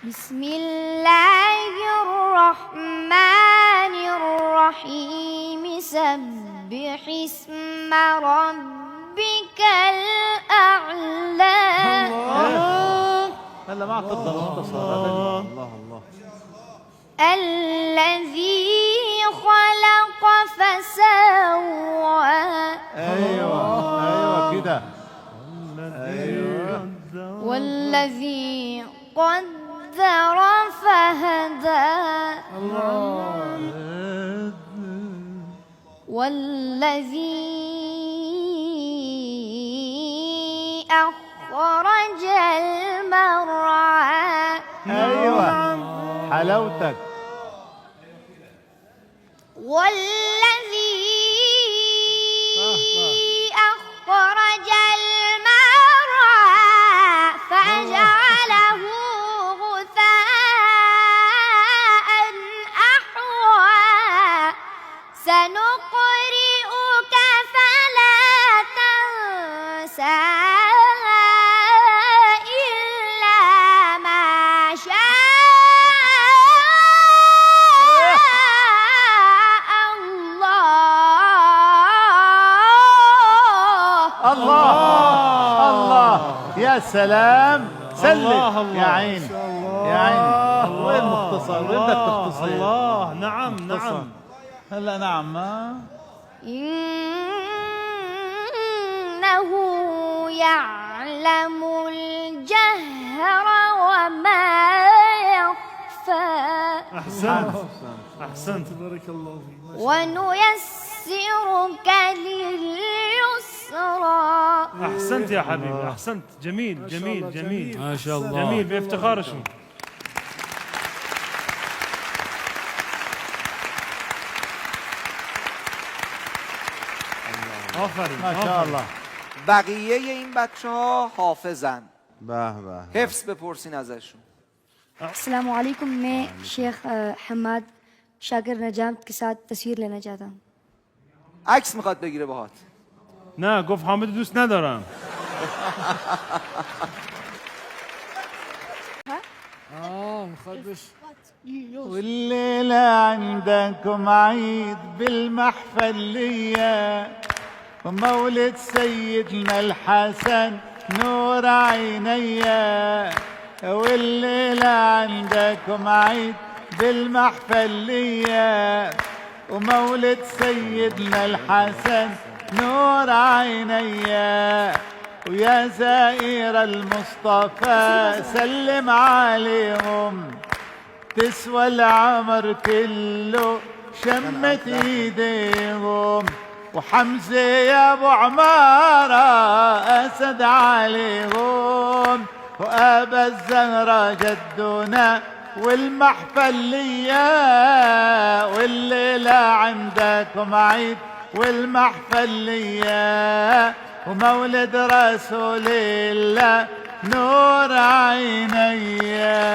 بسم الله الرحمن الرحيم سبح اسم ربك الأعلى. هلا ما اعتقد الله الله الذي خلق فسوى. ايوه كده. ايوه والذي قدر فهدى. والذي أخرج المرعى. ايوه حلاوتك. والذي أخرج المرعى فجعله غثاء أحوى. سنقرئك فلا تنسى إلا ما شاء الله يا سلام. سلم يا عيني يا عيني. وين مختصر؟ وين بدك تختصر؟ الله نعم نعم. هلا نعم. إنه يعلم الجهر وما يخفى. أحسنت بارك الله فيك. ونيسرك لليسرى. أحسنت يا حبيبي أحسنت. جميل جميل جميل ما شاء الله. جميل بافتخار شو. آفرین ما شاء الله. بقیه این بچه‌ها حافظن. به به. حفظ بپرسین ازشون. السلام علیکم. میں شیخ حماد شاکر نجات کے ساتھ تصویر لینا چاہتا ہوں. عکس میخواد بگیره باهات. نه گفت حامد دوست ندارم. والليلة عندكم عيد بالمحفلية ومولد سيدنا الحسن نور عينيا. والليلة عندكم عيد بالمحفلية ومولد سيدنا الحسن نور عينيا. ويا زائر المصطفى سلم عليهم تسوى العمر كله شمت ايديهم. وحمزة يا ابو عمارة اسد عليهم. وابا الزهرة جدنا والمحفلية. والليلة عندكم عيد والمحفلية ومولد رسول الله نور عينيا.